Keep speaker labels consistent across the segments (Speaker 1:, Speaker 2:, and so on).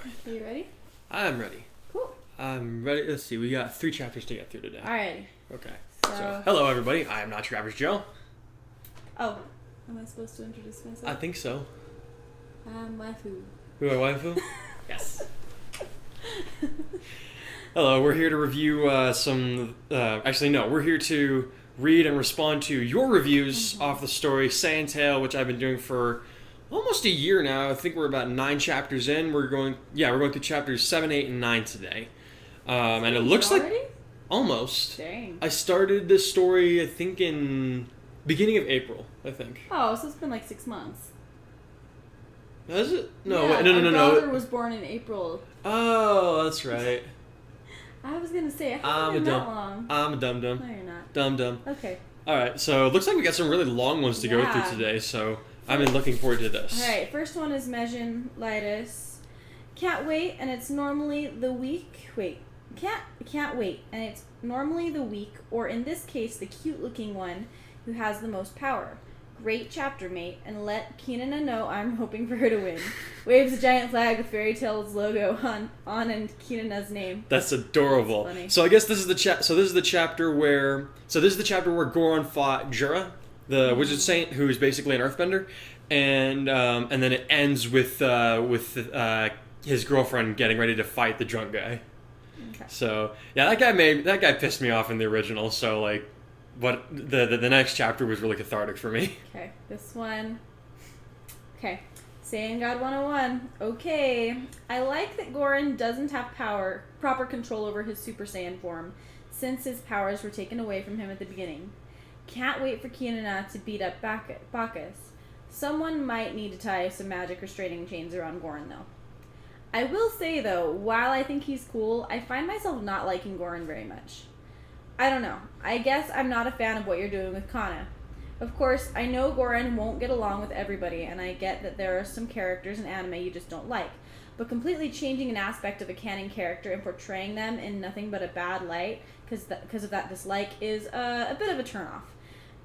Speaker 1: Are you ready?
Speaker 2: I'm ready.
Speaker 1: Cool.
Speaker 2: I'm ready. Let's see. We got 3 chapters to get through today.
Speaker 1: Alright.
Speaker 2: Okay.
Speaker 1: So,
Speaker 2: hello everybody. I am not your average Joe.
Speaker 1: oh, am I supposed to introduce myself?
Speaker 2: I think so.
Speaker 1: I'm Waifu.
Speaker 2: Who are waifu? Yes. Hello. We're here to review some. Actually, no. We're here to read and respond to your reviews off the story Saiyan Tail, which I've been doing for almost a year now. I think we're about 9 chapters in. We're going through chapters 7, 8, and 9 today. And it looks
Speaker 1: already?
Speaker 2: like almost.
Speaker 1: Dang.
Speaker 2: I started this story, I think, in beginning of April. I think.
Speaker 1: Oh, so it's been like 6 months.
Speaker 2: Is it? No,
Speaker 1: yeah,
Speaker 2: wait, no.
Speaker 1: My daughter was born in April.
Speaker 2: Oh, that's right.
Speaker 1: I was gonna say, I
Speaker 2: I'm
Speaker 1: haven't
Speaker 2: a
Speaker 1: been that
Speaker 2: dumb.
Speaker 1: long.
Speaker 2: I'm a dum-dum.
Speaker 1: No, you're not.
Speaker 2: Dum-dum.
Speaker 1: Okay.
Speaker 2: Alright, so it looks like we got some really long ones to go
Speaker 1: Yeah.
Speaker 2: through today, so I've been looking forward to this.
Speaker 1: Alright, first one is Mesion-litis. Can't wait, and it's normally the weak. Can't wait, and it's normally the weak, or in this case, the cute-looking one who has the most power. Great chapter, mate, and let Kinana know I'm hoping for her to win. Waves a giant flag with Fairy Tail's logo on and Kinana's name.
Speaker 2: That's adorable.
Speaker 1: That's funny.
Speaker 2: So I guess this is the chapter where Goron fought Jura, the wizard saint, who is basically an earthbender, and then it ends with his girlfriend getting ready to fight the drunk guy.
Speaker 1: Okay.
Speaker 2: So yeah, that guy pissed me off in the original. So like, but the next chapter was really cathartic for me.
Speaker 1: Okay, this one. Okay, Saiyan God 101. Okay, I like that Goron doesn't have proper control over his Super Saiyan form, since his powers were taken away from him at the beginning. Can't wait for Kinana to beat up Bacchus. Someone might need to tie some magic restraining chains around Goron, though. I will say, though, while I think he's cool, I find myself not liking Goron very much. I don't know. I guess I'm not a fan of what you're doing with Kana. Of course, I know Goron won't get along with everybody, and I get that there are some characters in anime you just don't like. But completely changing an aspect of a canon character and portraying them in nothing but a bad light because of that dislike is a bit of a turnoff.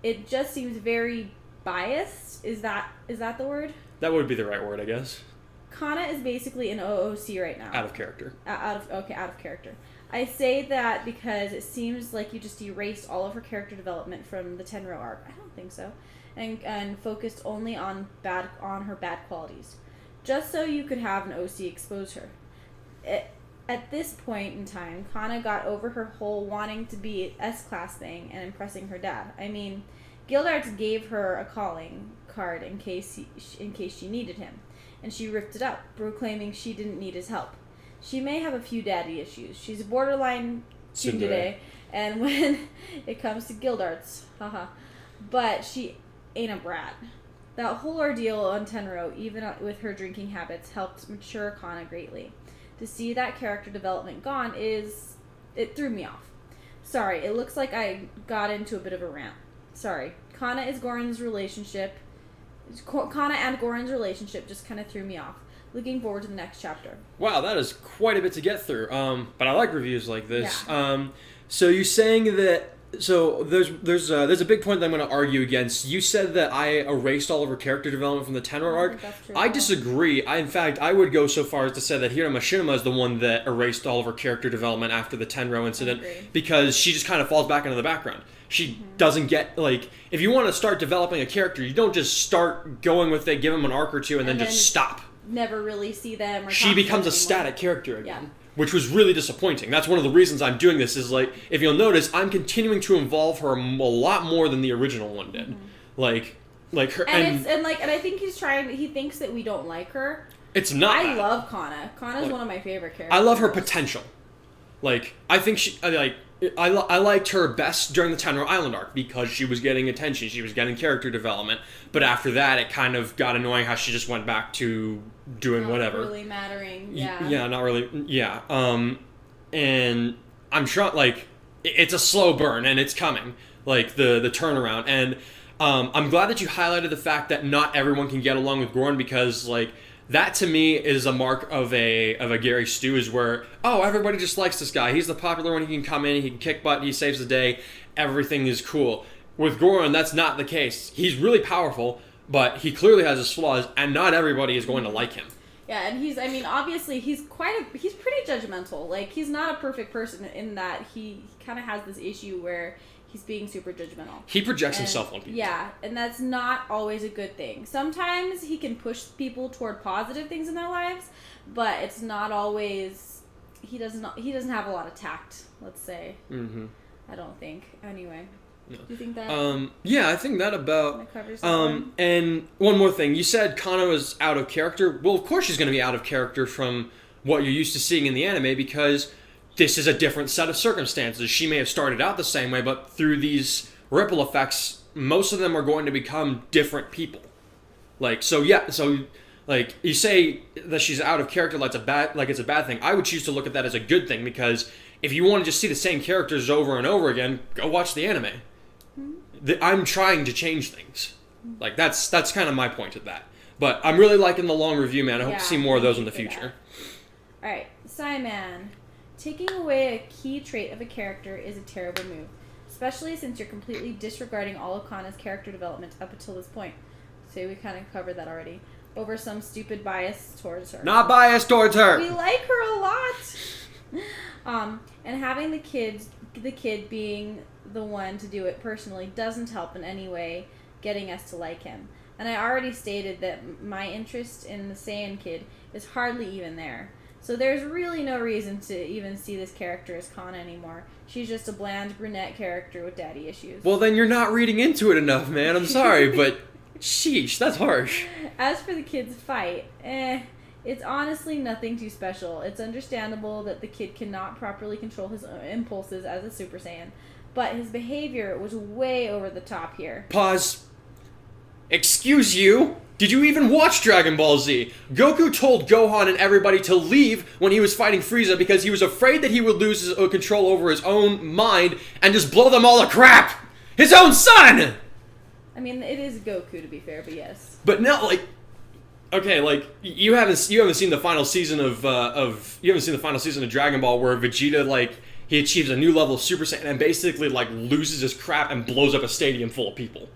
Speaker 1: It just seems very biased. Is that the word?
Speaker 2: That would be the right word, I guess.
Speaker 1: Kana is basically an OOC right now.
Speaker 2: Out of character.
Speaker 1: Out of character. I say that because it seems like you just erased all of her character development from the Tenro arc. I don't think so, and focused only on her bad qualities, just so you could have an OC expose her. At this point in time, Kana got over her whole wanting to be S-class thing and impressing her dad. I mean, Gildarts gave her a calling card in case she needed him, and she ripped it up, proclaiming she didn't need his help. She may have a few daddy issues. She's a borderline tsundere, and when it comes to Gildarts, haha, but she ain't a brat. That whole ordeal on Tenro, even with her drinking habits, helped mature Kana greatly. To see that character development gone it threw me off. Sorry, it looks like I got into a bit of a rant. Sorry. Kana and Goron's relationship just kind of threw me off. Looking forward to the next chapter.
Speaker 2: Wow, that is quite a bit to get through. But I like reviews like this.
Speaker 1: Yeah.
Speaker 2: So you're saying that. So there's a big point that I'm going to argue against. You said that I erased all of her character development from the Tenor arc.
Speaker 1: That's true.
Speaker 2: I disagree. In fact, I would go so far as to say that Hira Machinima is the one that erased all of her character development after the Tenro incident, because she just kind of falls back into the background. She doesn't get, like, if you want to start developing a character, you don't just start going with it, give them an arc or two, and then just stop.
Speaker 1: Never really see them. Or
Speaker 2: she becomes a static character again, which was really disappointing. That's one of the reasons I'm doing this. Is like, if you'll notice, I'm continuing to involve her a lot more than the original one did. Like her,
Speaker 1: and I think he thinks that we don't like her.
Speaker 2: It's not.
Speaker 1: I love Kana. Kana's one of my favorite characters.
Speaker 2: I love her potential. Like, I think I liked her best during the Tenro Island arc because she was getting attention, she was getting character development. But after that, it kind of got annoying how she just went back to doing whatever.
Speaker 1: Not really mattering. Yeah.
Speaker 2: Yeah, not really. Yeah. And I'm sure, like, it's a slow burn and it's coming, like the turnaround. And I'm glad that you highlighted the fact that not everyone can get along with Goron, because like, that to me is a mark of a Gary Stu, is where, oh, everybody just likes this guy. He's the popular one. He can come in, he can kick butt, he saves the day. Everything is cool. With Goron, that's not the case. He's really powerful, but he clearly has his flaws, and not everybody is going to like him.
Speaker 1: Yeah, and I mean, obviously, he's pretty judgmental. Like, he's not a perfect person in that he kind of has this issue where he's being super judgmental.
Speaker 2: He projects himself on people.
Speaker 1: Yeah, and that's not always a good thing. Sometimes he can push people toward positive things in their lives, but it's not always. He doesn't have a lot of tact. Let's say.
Speaker 2: Mm-hmm.
Speaker 1: I don't think. Anyway.
Speaker 2: No.
Speaker 1: Do you think that?
Speaker 2: Yeah, I think that about.
Speaker 1: That covers that one?
Speaker 2: And one more thing, you said Kana was out of character. Well, of course she's going to be out of character from what you're used to seeing in the anime because this is a different set of circumstances. She may have started out the same way, but through these ripple effects, most of them are going to become different people. Like, so yeah, so like you say that she's out of character like it's a bad thing. I would choose to look at that as a good thing because if you want to just see the same characters over and over again, go watch the anime. I'm trying to change things. Like that's kind of my point of that. But I'm really liking the long review, man. I hope to see more of those in the future.
Speaker 1: All right, Simon. Taking away a key trait of a character is a terrible move, especially since you're completely disregarding all of Kana's character development up until this point. So we kind of covered that already. Over some stupid bias towards her.
Speaker 2: Not biased towards her.
Speaker 1: We like her a lot. And having the kid being the one to do it personally doesn't help in any way getting us to like him. And I already stated that my interest in the Saiyan kid is hardly even there. So there's really no reason to even see this character as Kana anymore. She's just a bland brunette character with daddy issues.
Speaker 2: Well, then you're not reading into it enough, man. I'm sorry, but sheesh, that's harsh.
Speaker 1: As for the kid's fight, it's honestly nothing too special. It's understandable that the kid cannot properly control his own impulses as a Super Saiyan. But his behavior was way over the top here.
Speaker 2: Pause. Excuse you? Did you even watch Dragon Ball Z? Goku told Gohan and everybody to leave when he was fighting Frieza because he was afraid that he would lose his control over his own mind and just blow them all to crap! His own son!
Speaker 1: I mean, it is Goku to be fair, but yes.
Speaker 2: But now, like... Okay, like, you haven't seen the final season of Dragon Ball where Vegeta, like, he achieves a new level of Super Saiyan and basically, like, loses his crap and blows up a stadium full of people.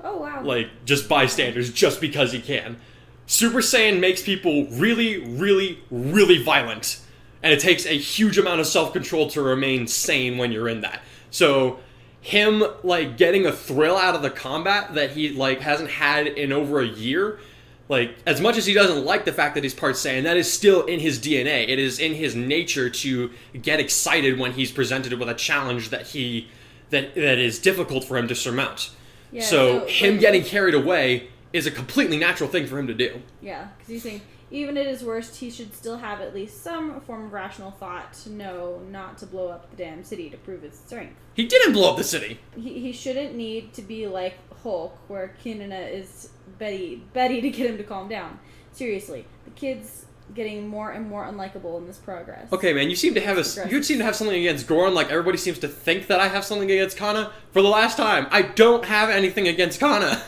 Speaker 1: Oh, wow.
Speaker 2: Like, just bystanders, just because he can. Super Saiyan makes people really, really, really violent. And it takes a huge amount of self-control to remain sane when you're in that. So, him, like, getting a thrill out of the combat that he, like, hasn't had in over a year... Like, as much as he doesn't like the fact that he's part Saiyan, that is still in his DNA. It is in his nature to get excited when he's presented with a challenge that is difficult for him to surmount. Yeah, so him getting carried away is a completely natural thing for him to do.
Speaker 1: Yeah, because he's saying, even at his worst, he should still have at least some form of rational thought to know not to blow up the damn city to prove his strength.
Speaker 2: He didn't blow up the city!
Speaker 1: He shouldn't need to be like Hulk, where Kinana is Betty to get him to calm down. Seriously, the kid's getting more and more unlikable in this progress.
Speaker 2: Okay, man, you seem to have something against Goron, like everybody seems to think that I have something against Kana. For the last time, I don't have anything against Kana.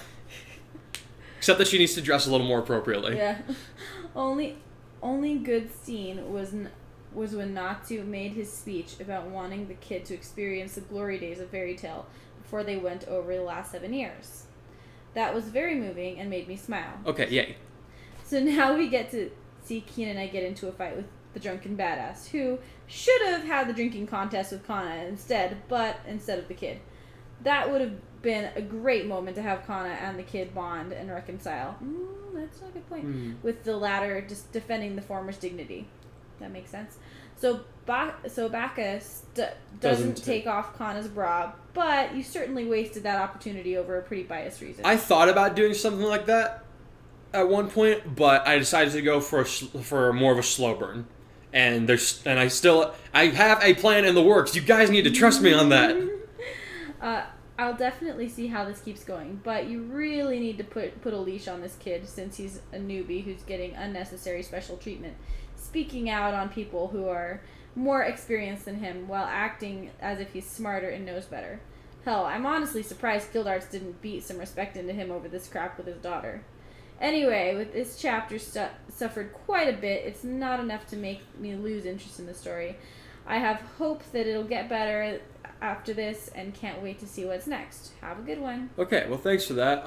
Speaker 2: Except that she needs to dress a little more appropriately.
Speaker 1: Yeah. Only good scene was when Natsu made his speech about wanting the kid to experience the glory days of Fairy Tail before they went over the last 7 years. That was very moving and made me smile.
Speaker 2: Okay, yay.
Speaker 1: So now we get to see Keen and I get into a fight with the drunken badass, who should have had the drinking contest with Kana instead of the kid. That would have been a great moment to have Kana and the kid bond and reconcile. That's not a good point. With the latter just defending the former's dignity. That makes sense. So Baka doesn't take off Kana's bra, but you certainly wasted that opportunity over a pretty biased reason.
Speaker 2: I thought about doing something like that at one point, but I decided to go for more of a slow burn. And I have a plan in the works. You guys need to trust me on that.
Speaker 1: I'll definitely see how this keeps going, but you really need to put a leash on this kid since he's a newbie who's getting unnecessary special treatment, speaking out on people who are more experienced than him while acting as if he's smarter and knows better. Hell, I'm honestly surprised Guildarts didn't beat some respect into him over this crap with his daughter. Anyway, with this chapter suffered quite a bit, it's not enough to make me lose interest in the story. I have hope that it'll get better after this and can't wait to see what's next. Have a good one.
Speaker 2: Okay, well, thanks for that.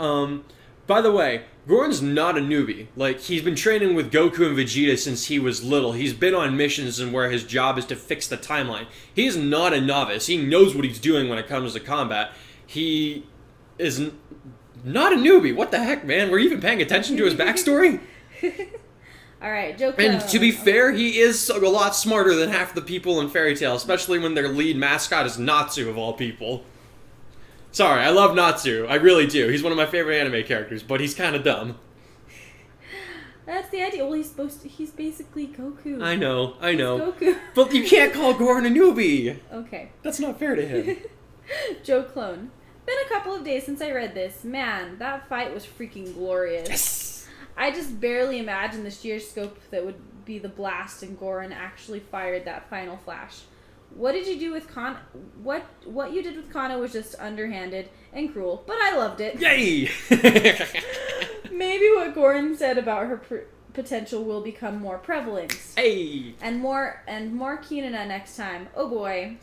Speaker 2: By the way, Goran's not a newbie. Like, he's been training with Goku and Vegeta since he was little. He's been on missions and where his job is to fix the timeline. He is not a novice. He knows what he's doing when it comes to combat. He is not a newbie. What the heck, man? Were you even paying attention to his backstory?
Speaker 1: All right, Joe.
Speaker 2: And to be fair, he is a lot smarter than half the people in Fairy Tail, especially when their lead mascot is Natsu, of all people. Sorry, I love Natsu. I really do. He's one of my favorite anime characters, but he's kind of dumb.
Speaker 1: That's the idea. Well, he's basically Goku.
Speaker 2: I know.
Speaker 1: He's Goku.
Speaker 2: But you can't call Goran a newbie.
Speaker 1: Okay.
Speaker 2: That's not fair to him.
Speaker 1: Joe Clone. Been a couple of days since I read this. Man, that fight was freaking glorious.
Speaker 2: Yes!
Speaker 1: I just barely imagined the sheer scope that would be the blast and Goran actually fired that final flash. What did you do with What you did with Kana was just underhanded and cruel, but I loved it.
Speaker 2: Yay!
Speaker 1: Maybe what Goran said about her potential will become more prevalent.
Speaker 2: Hey!
Speaker 1: And more Kinana next time. Oh boy.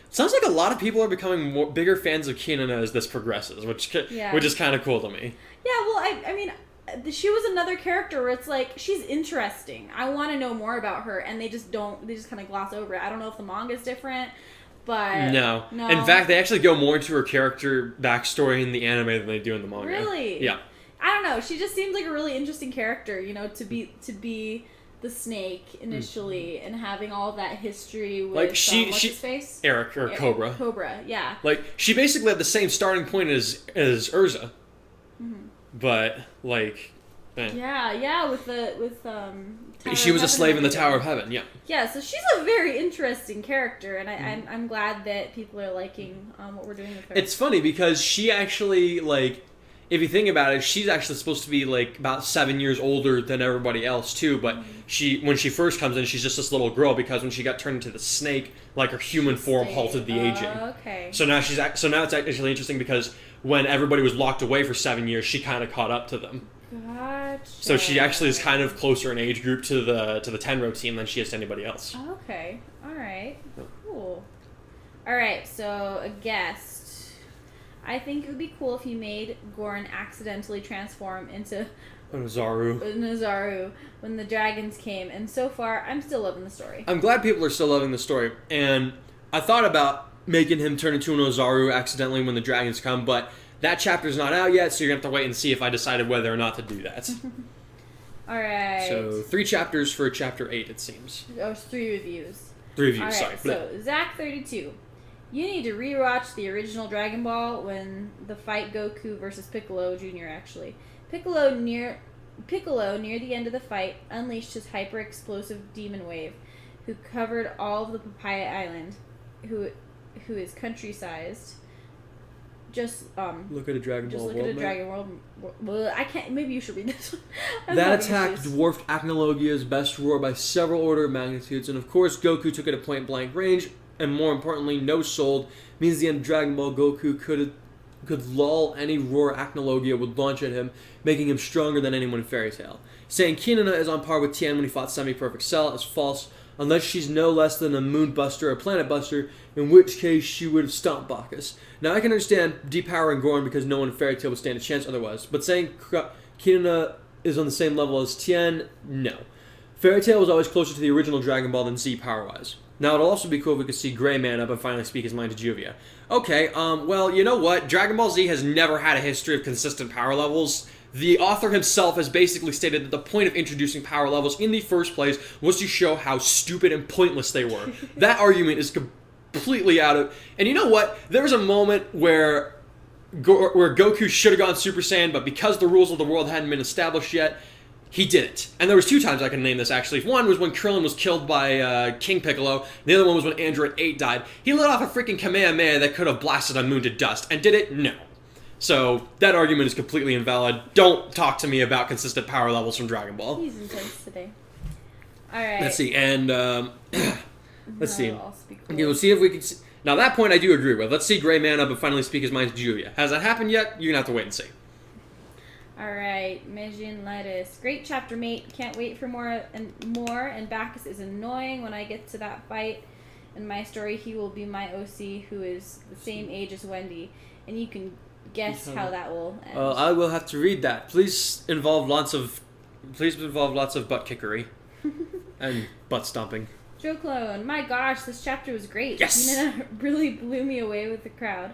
Speaker 2: Sounds like a lot of people are becoming bigger fans of Kinana as this progresses, which is kind of cool to me.
Speaker 1: Yeah, well, I mean, she was another character where it's like, she's interesting. I want to know more about her, and they just kind of gloss over it. I don't know if the manga's different, but...
Speaker 2: No. In fact, they actually go more into her character backstory in the anime than they do in the manga.
Speaker 1: Really?
Speaker 2: Yeah.
Speaker 1: I don't know. She just seems like a really interesting character, you know, to be the snake initially and having all that history with
Speaker 2: like
Speaker 1: what's his face?
Speaker 2: Eric or Cobra.
Speaker 1: Cobra, yeah.
Speaker 2: Like, she basically had the same starting point as Urza. Mm-hmm. But like with she was a slave in the Tower of Heaven.
Speaker 1: So she's a very interesting character, and I'm glad that people are liking what we're doing with her.
Speaker 2: It's funny because she actually, like, if you think about it, she's actually supposed to be like about 7 years older than everybody else too, but when she first comes in, she's just this little girl, because when she got turned into the snake, like, her human form halted the aging.
Speaker 1: Okay.
Speaker 2: So now it's actually interesting because when everybody was locked away for 7 years, she kind of caught up to them.
Speaker 1: Gotcha.
Speaker 2: So she actually is kind of closer in age group to the Tenro team than she is to anybody else.
Speaker 1: Okay. All right. Cool. All right. So a guest. I think it would be cool if you made Goran accidentally transform into Nazaru when the dragons came. And so far, I'm still loving the story.
Speaker 2: I'm glad people are still loving the story. And I thought about making him turn into an Ozaru accidentally when the dragons come, but that chapter's not out yet, so you're going to have to wait and see if I decided whether or not to do that.
Speaker 1: Alright.
Speaker 2: So, 3 chapters for chapter 8, it seems.
Speaker 1: Oh, 3 reviews.
Speaker 2: 3 reviews,
Speaker 1: All right,
Speaker 2: sorry.
Speaker 1: So, Zach32. You need to rewatch the original Dragon Ball when the fight Goku versus Piccolo Jr., actually. Piccolo, near the end of the fight, unleashed his hyper-explosive demon wave, who covered all of the Papaya Island, who is country-sized. Just
Speaker 2: look at a Dragon Ball
Speaker 1: World.
Speaker 2: Just look at
Speaker 1: a Dragon World. Well, I can't. Maybe you should read this one.
Speaker 2: That attack dwarfed Acnologia's best roar by several order of magnitudes, and of course Goku took it at point-blank range, and more importantly, no sold, means the end of Dragon Ball Goku could lull any roar Acnologia would launch at him, making him stronger than anyone in Fairy Tail. Saying Kinana is on par with Tien when he fought Semi-Perfect Cell is false, unless she's no less than a moon buster or planet buster, in which case she would have stomped Bacchus. Now, I can understand depowering Goran because no one in Fairy Tail would stand a chance otherwise, but saying Kinana is on the same level as Tien, no. Fairy Tail was always closer to the original Dragon Ball than Z power-wise. Now, it'll also be cool if we could see Grey Man up and finally speak his mind to Juvia. Okay, well, you know what? Dragon Ball Z has never had a history of consistent power levels. The author himself has basically stated that the point of introducing power levels in the first place was to show how stupid and pointless they were. That argument is completely out of... And you know what? There was a moment where Goku should have gone Super Saiyan, but because the rules of the world hadn't been established yet, he did it. And there was 2 times I can name this, actually. One was when Krillin was killed by King Piccolo. The other one was when Android 8 died. He let off a freaking Kamehameha that could have blasted a moon to dust. And did it? No. So, that argument is completely invalid. Don't talk to me about consistent power levels from Dragon Ball.
Speaker 1: He's intense today. Alright.
Speaker 2: Let's see, and, let's see.
Speaker 1: Cool.
Speaker 2: Okay, we'll see if we can see. Now, that point I do agree with. Let's see Grey Man up and finally speak his mind to Julia. Has that happened yet? You're gonna have to wait and see.
Speaker 1: Alright, Mijin Lettuce. Great chapter, mate. Can't wait for more. And Bacchus is annoying when I get to that fight. In my story, he will be my OC, who is the same age as Wendy. And you can guess how that will end.
Speaker 2: I will have to read that. Please involve lots of butt kickery and butt stomping.
Speaker 1: Joe Clone, my gosh, this chapter was great.
Speaker 2: Yes!
Speaker 1: Keenana really blew me away with the crowd.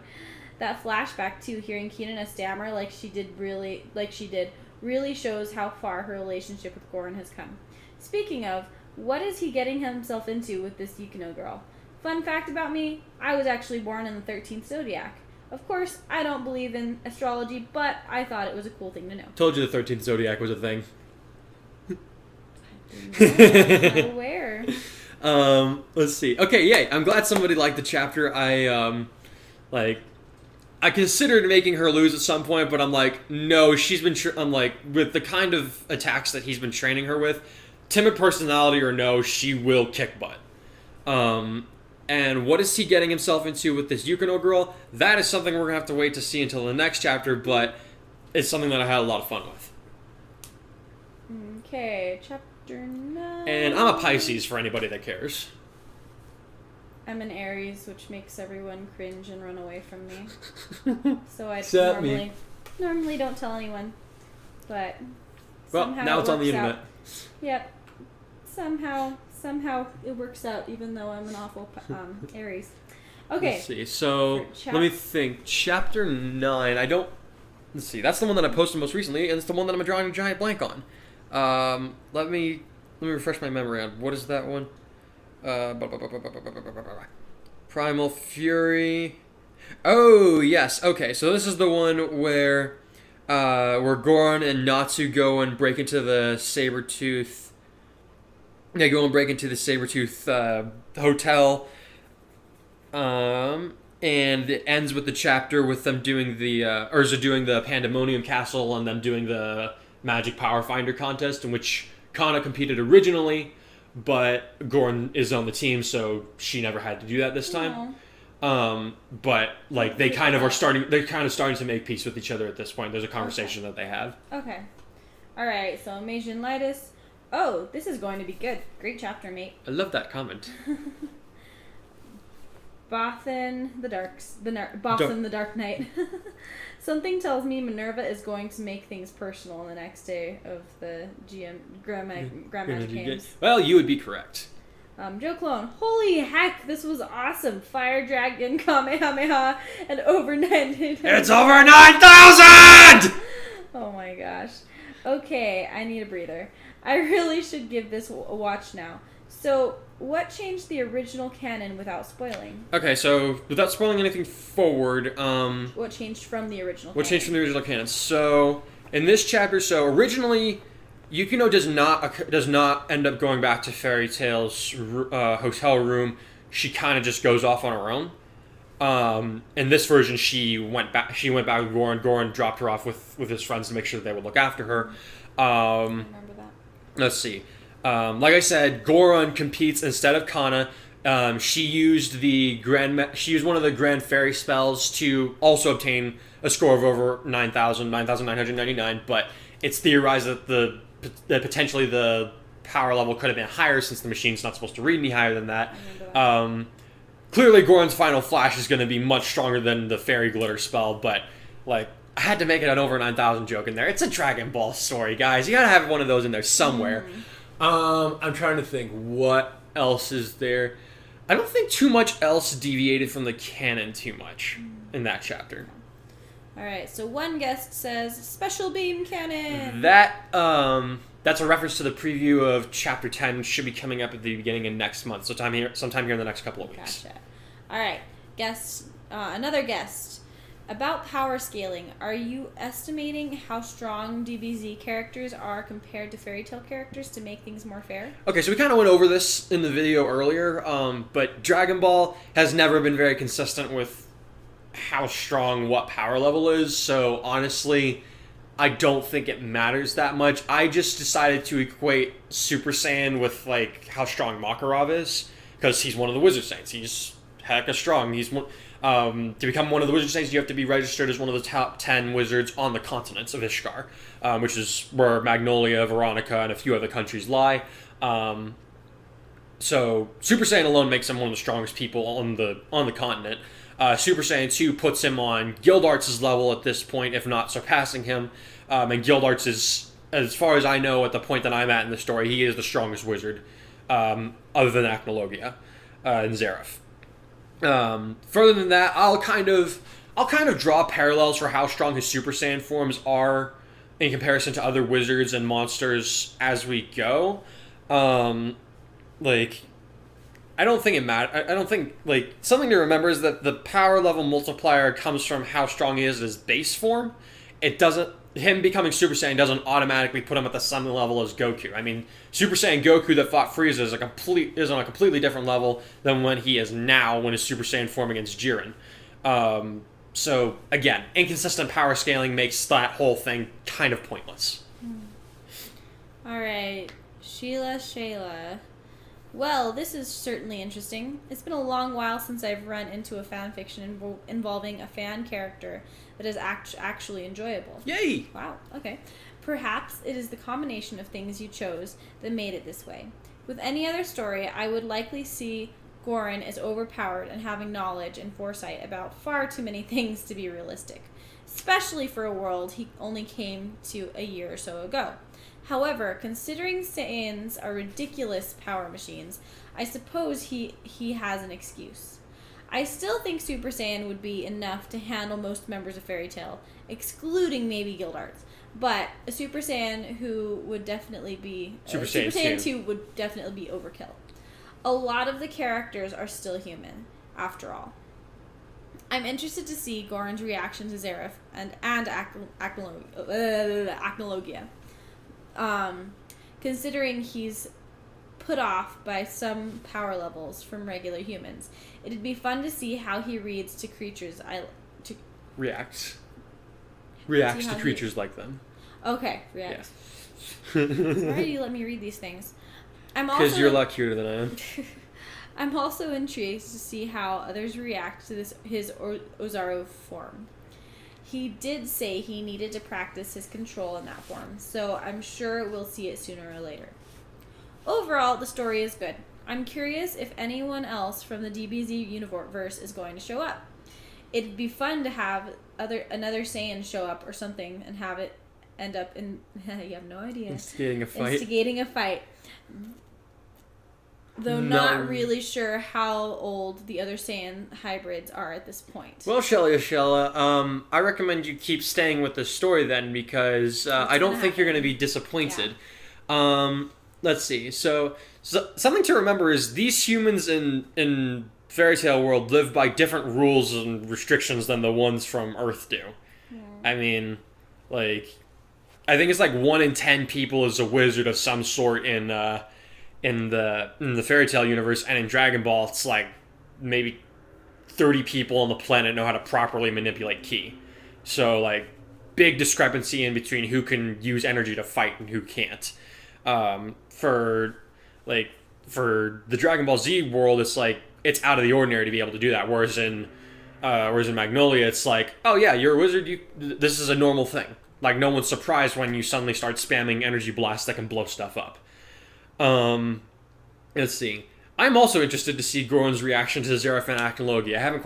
Speaker 1: That flashback too, hearing Keenana stammer like she did really shows how far her relationship with Goran has come. Speaking of, what is he getting himself into with this Yukino girl? Fun fact about me, I was actually born in the 13th zodiac. Of course, I don't believe in astrology, but I thought it was a cool thing to know.
Speaker 2: Told you the 13th zodiac was a thing.
Speaker 1: I'm not aware.
Speaker 2: Let's see. Okay, yay. I'm glad somebody liked the chapter. I considered making her lose at some point, but I'm like, no, she's been, I'm like, with the kind of attacks that he's been training her with, timid personality or no, she will kick butt. And what is he getting himself into with this Yukino girl? That is something we're going to have to wait to see until the next chapter, but it's something that I had a lot of fun with.
Speaker 1: Okay, chapter 9.
Speaker 2: And I'm a Pisces for anybody that cares.
Speaker 1: I'm an Aries, which makes everyone cringe and run away from me. So I normally don't tell anyone. But somehow
Speaker 2: now it's on the
Speaker 1: works
Speaker 2: internet.
Speaker 1: out. Yep. Somehow it works out, even though I'm an awful Aries. Okay.
Speaker 2: Let's see. So let me think. Chapter 9. Let's see. That's the one that I posted most recently, and it's the one that I'm drawing a giant blank on. Let me refresh my memory on what is that one. Primal Fury. Oh yes. Okay. So this is the one where Goran and Natsu go and break into the Sabretooth. They go and break into the Sabretooth hotel. And it ends with the chapter with them doing the Pandemonium Castle and them doing the Magic Power Finder contest in which Kana competed originally, but Goran is on the team, so she never had to do that this time. But like they're kind of starting to make peace with each other at this point. There's a conversation that they have.
Speaker 1: Okay. All right. So Majin Lightus. Oh, this is going to be good. Great chapter, mate.
Speaker 2: I love that comment.
Speaker 1: Bothan the Dark Knight. Something tells me Minerva is going to make things personal on the next day of the Grand Magic Games.
Speaker 2: Well, you would be correct.
Speaker 1: Joe Clone, holy heck, this was awesome. Fire Dragon, Kamehameha, and over 9,000.
Speaker 2: It's over 9,000!
Speaker 1: Oh my gosh. Okay, I need a breather. I really should give this a watch now. So, what changed the original canon without spoiling?
Speaker 2: Okay, so without spoiling anything forward,
Speaker 1: what changed from the original
Speaker 2: canon? What changed from the original canon? So, in this chapter, originally, Yukino does not end up going back to Fairy Tail's hotel room. She kind of just goes off on her own. In this version, she went back with Goran. Goran dropped her off with his friends to make sure that they would look after her.
Speaker 1: I remember that.
Speaker 2: Let's see. Like I said, Goran competes instead of Kana. She used one of the Grand Fairy spells to also obtain a score of over 9,999. But it's theorized that potentially the power level could have been higher since the machine's not supposed to read any higher than that. Clearly, Goran's final flash is going to be much stronger than the Fairy Glitter spell, but like I had to make it an over 9,000 joke in there. It's a Dragon Ball story, guys. You gotta have one of those in there somewhere. I'm trying to think what else is there. I don't think too much else deviated from the canon too much in that chapter.
Speaker 1: Alright, so one guest says, Special Beam Cannon!
Speaker 2: That's a reference to the preview of Chapter 10, which should be coming up at the beginning of next month, sometime here in the next couple of weeks.
Speaker 1: Gotcha. Alright, another guest. About power scaling, are you estimating how strong DBZ characters are compared to Fairy Tail characters to make things more fair?
Speaker 2: Okay, so we kind of went over this in the video earlier, but Dragon Ball has never been very consistent with how strong what power level is, so honestly, I don't think it matters that much. I just decided to equate Super Saiyan with like how strong Makarov is, because he's one of the Wizard Saints. He's hecka strong. He's one... to become one of the Wizard Saints, you have to be registered as one of the top 10 wizards on the continents of Ishkar, which is where Magnolia, Veronica, and a few other countries lie. So Super Saiyan alone makes him one of the strongest people on the continent. Super Saiyan 2 puts him on Gildarts' level at this point, if not surpassing him. And Gildarts is, as far as I know, at the point that I'm at in the story, he is the strongest wizard, other than Acnologia and Zeref. Further than that, I'll kind of draw parallels for how strong his Super Saiyan forms are in comparison to other wizards and monsters as we go. I don't think it matters. I don't think, something to remember is that the power level multiplier comes from how strong he is at his base form. It doesn't, him becoming Super Saiyan doesn't automatically put him at the same level as Goku. I mean, Super Saiyan Goku that fought Frieza is on a completely different level than when he is now when his Super Saiyan form against Jiren. So, again, inconsistent power scaling makes that whole thing kind of pointless.
Speaker 1: Alright, Shayla. Well, this is certainly interesting. It's been a long while since I've run into a fan fiction involving a fan character that is actually enjoyable.
Speaker 2: Yay!
Speaker 1: Wow, okay. Perhaps it is the combination of things you chose that made it this way. With any other story, I would likely see Goran as overpowered and having knowledge and foresight about far too many things to be realistic, especially for a world he only came to a year or so ago. However, considering Saiyans are ridiculous power machines, I suppose he has an excuse. I still think Super Saiyan would be enough to handle most members of Fairy Tail, excluding maybe Gildarts. But a Super Saiyan who would definitely be...
Speaker 2: Super
Speaker 1: Saiyan 2 would definitely be overkill. A lot of the characters are still human, after all. I'm interested to see Goran's reaction to Zeref and Acnologia. Considering he's put off by some power levels from regular humans. It'd be fun to see how he reads to creatures
Speaker 2: Reacts to creatures like them.
Speaker 1: Okay, reacts.
Speaker 2: Yeah.
Speaker 1: Why do you let me read these things?
Speaker 2: Because you're a lot cuter than I am.
Speaker 1: I'm also intrigued to see how others react to his Ozaru form. He did say he needed to practice his control in that form, so I'm sure we'll see it sooner or later. Overall, the story is good. I'm curious if anyone else from the DBZ universe is going to show up. It'd be fun to have another Saiyan show up or something and have it end up in... you have no idea.
Speaker 2: Instigating a fight.
Speaker 1: Though not really sure how old the other Saiyan hybrids are at this point.
Speaker 2: Well, Shella, I recommend you keep staying with the story then, because I don't think you're going to be disappointed. Yeah. Let's see. So something to remember is these humans in Fairy Tail world live by different rules and restrictions than the ones from Earth do. Yeah. I mean, I think it's 1 in 10 people is a wizard of some sort in the Fairy Tail universe, and in Dragon Ball, it's maybe 30 people on the planet know how to properly manipulate ki. So, big discrepancy in between who can use energy to fight and who can't. For the Dragon Ball Z world, it's out of the ordinary to be able to do that. Whereas in Magnolia, it's oh yeah, you're a wizard. This is a normal thing. No one's surprised when you suddenly start spamming energy blasts that can blow stuff up. Let's see. I'm also interested to see Goran's reaction to Zeref and Acnologia. I haven't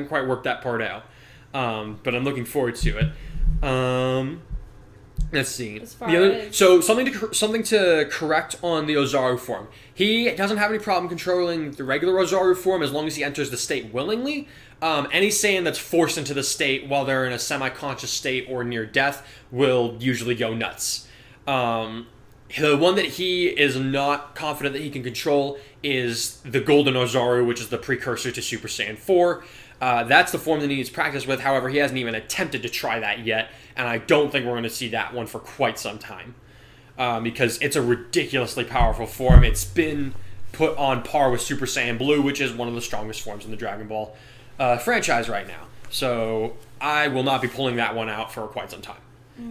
Speaker 2: quite worked that part out. But I'm looking forward to it. Let's see. So something to correct on the Ozaru form. He doesn't have any problem controlling the regular Ozaru form as long as he enters the state willingly. Any Saiyan that's forced into the state while they're in a semi-conscious state or near death will usually go nuts. The one that he is not confident that he can control is the Golden Ozaru, which is the precursor to Super Saiyan 4. That's the form that he needs practice with. However, he hasn't even attempted to try that yet, and I don't think we're going to see that one for quite some time. Because it's a ridiculously powerful form. It's been put on par with Super Saiyan Blue, which is one of the strongest forms in the Dragon Ball franchise right now. So I will not be pulling that one out for quite some time.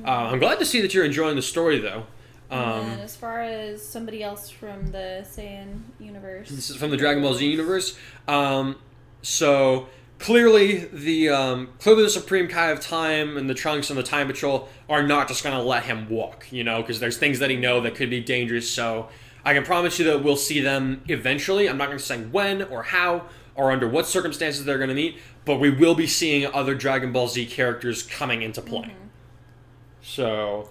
Speaker 2: I'm glad to see that you're enjoying the story, though.
Speaker 1: And as far as somebody else from the Saiyan universe,
Speaker 2: this is from the Dragon Ball Z universe. So clearly the Supreme Kai of Time and the Trunks and the Time Patrol are not just going to let him walk, because there's things that he knows that could be dangerous. So I can promise you that we'll see them eventually. I'm not going to say when or how or under what circumstances they're going to meet, but we will be seeing other Dragon Ball Z characters coming into play. So,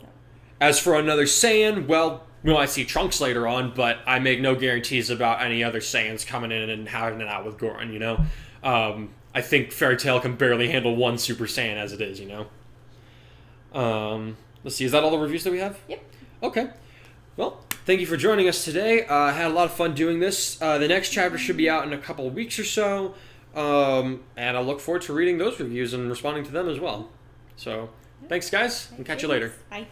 Speaker 2: as for another Saiyan, well, we might see Trunks later on, but I make no guarantees about any other Saiyans coming in and having it out with Goran, you know? I think Fairy Tail can barely handle one Super Saiyan as it is, you know? Let's see, is that all the reviews that we have?
Speaker 1: Yep.
Speaker 2: Okay. Well, thank you for joining us today. I had a lot of fun doing this. The next chapter should be out in a couple of weeks or so, and I look forward to reading those reviews and responding to them as well. So, thanks guys, and catch you later.
Speaker 1: Bye.